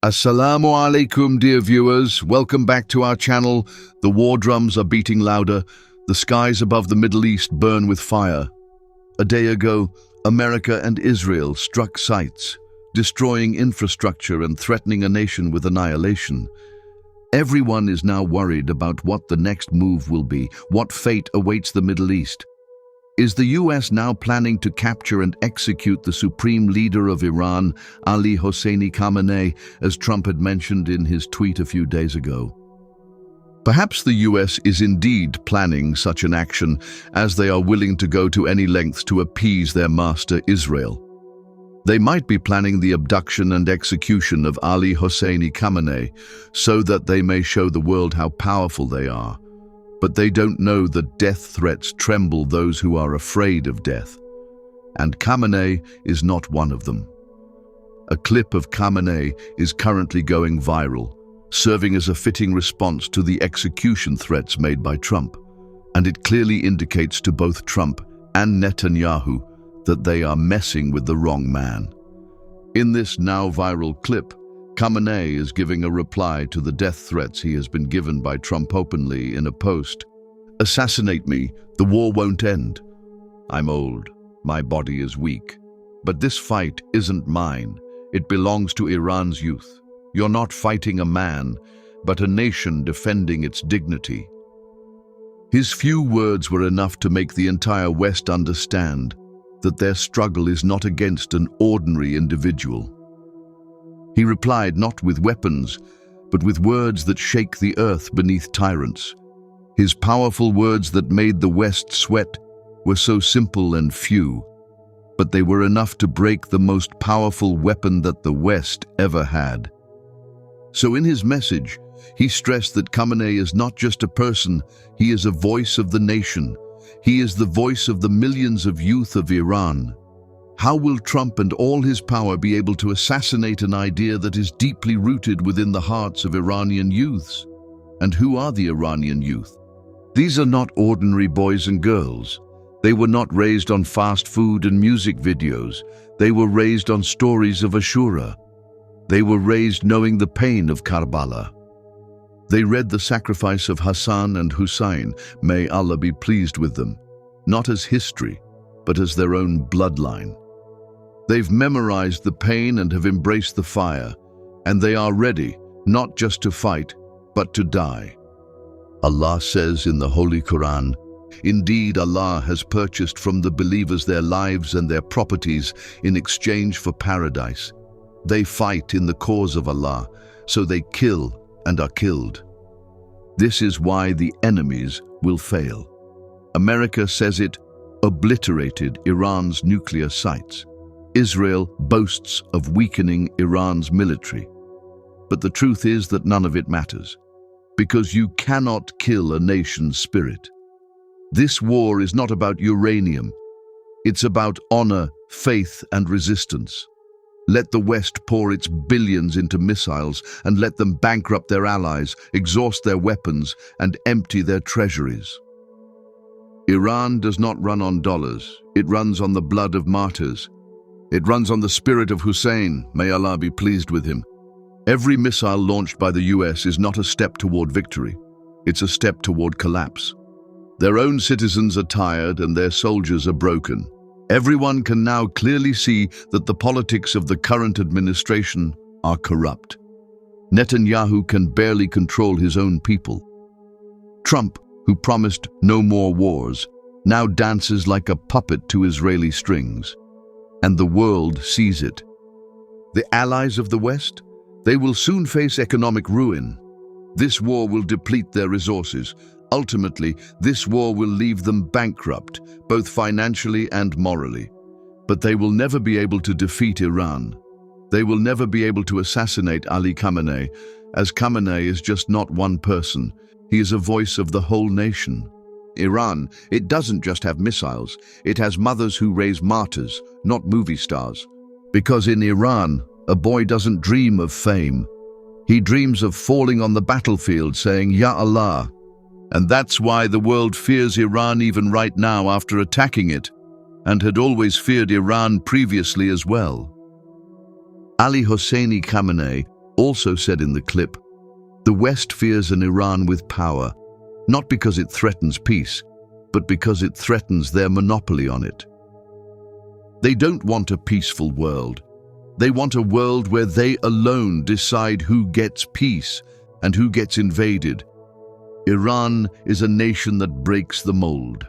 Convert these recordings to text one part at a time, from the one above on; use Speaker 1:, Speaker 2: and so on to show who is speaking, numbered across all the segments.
Speaker 1: Assalamu alaikum, dear viewers. Welcome back to our channel. The war drums are beating louder. The skies above the Middle East burn with fire. A day ago, America and Israel struck sites, destroying infrastructure and threatening a nation with annihilation. Everyone is now worried about what the next move will be, what fate awaits the Middle East. Is the US now planning to capture and execute the supreme leader of Iran, Ali Hosseini Khamenei, as Trump had mentioned in his tweet a few days ago? Perhaps the US is indeed planning such an action, as they are willing to go to any lengths to appease their master Israel. They might be planning the abduction and execution of Ali Hosseini Khamenei so that they may show the world how powerful they are. But they don't know that death threats tremble those who are afraid of death. And Khamenei is not one of them. A clip of Khamenei is currently going viral, serving as a fitting response to the execution threats made by Trump. And it clearly indicates to both Trump and Netanyahu that they are messing with the wrong man. In this now viral clip, Khamenei is giving a reply to the death threats he has been given by Trump openly in a post. "Assassinate me, the war won't end. I'm old, my body is weak. But this fight isn't mine, it belongs to Iran's youth. You're not fighting a man, but a nation defending its dignity." His few words were enough to make the entire West understand that their struggle is not against an ordinary individual. He replied not with weapons, but with words that shake the earth beneath tyrants. His powerful words that made the West sweat were so simple and few, but they were enough to break the most powerful weapon that the West ever had. So in his message, he stressed that Khamenei is not just a person, he is a voice of the nation. He is the voice of the millions of youth of Iran. How will Trump and all his power be able to assassinate an idea that is deeply rooted within the hearts of Iranian youths? And who are the Iranian youth? These are not ordinary boys and girls. They were not raised on fast food and music videos. They were raised on stories of Ashura. They were raised knowing the pain of Karbala. They read the sacrifice of Hassan and Hussein, may Allah be pleased with them, not as history, but as their own bloodline. They've memorized the pain and have embraced the fire, and they are ready, not just to fight, but to die. Allah says in the Holy Quran, "Indeed, Allah has purchased from the believers their lives and their properties in exchange for paradise. They fight in the cause of Allah, so they kill and are killed. This is why the enemies will fail." America says it obliterated Iran's nuclear sites. Israel boasts of weakening Iran's military. But the truth is that none of it matters, because you cannot kill a nation's spirit. This war is not about uranium. It's about honor, faith, and resistance. Let the West pour its billions into missiles and let them bankrupt their allies, exhaust their weapons, and empty their treasuries. Iran does not run on dollars. It runs on the blood of martyrs. It runs on the spirit of Hussein, may Allah be pleased with him. Every missile launched by the US is not a step toward victory. It's a step toward collapse. Their own citizens are tired and their soldiers are broken. Everyone can now clearly see that the politics of the current administration are corrupt. Netanyahu can barely control his own people. Trump, who promised no more wars, now dances like a puppet to Israeli strings. And the world sees it. The allies of the West? They will soon face economic ruin. This war will deplete their resources. Ultimately, this war will leave them bankrupt, both financially and morally. But they will never be able to defeat Iran. They will never be able to assassinate Ali Khamenei, as Khamenei is just not one person. He is a voice of the whole nation. Iran, it doesn't just have missiles. It has mothers who raise martyrs, not movie stars. Because in Iran, a boy doesn't dream of fame. He dreams of falling on the battlefield saying, "Ya Allah." And that's why the world fears Iran even right now after attacking it, and had always feared Iran previously as well. Ali Hosseini Khamenei also said in the clip, "The West fears an Iran with power, not because it threatens peace, but because it threatens their monopoly on it." They don't want a peaceful world. They want a world where they alone decide who gets peace and who gets invaded. Iran is a nation that breaks the mold.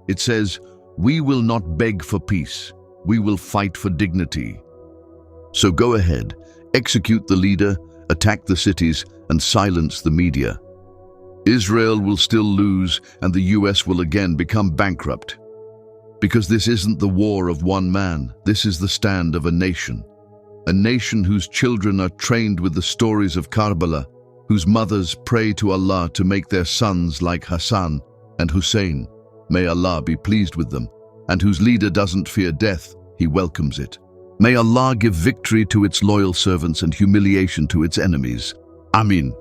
Speaker 1: It says, "We will not beg for peace. We will fight for dignity." So go ahead, execute the leader, attack the cities, and silence the media. Israel will still lose, and the US will again become bankrupt. Because this isn't the war of one man, this is the stand of a nation whose children are trained with the stories of Karbala, whose mothers pray to Allah to make their sons like Hassan and Hussein, may Allah be pleased with them, and whose leader doesn't fear death, he welcomes it. May Allah give victory to its loyal servants and humiliation to its enemies. Aamin.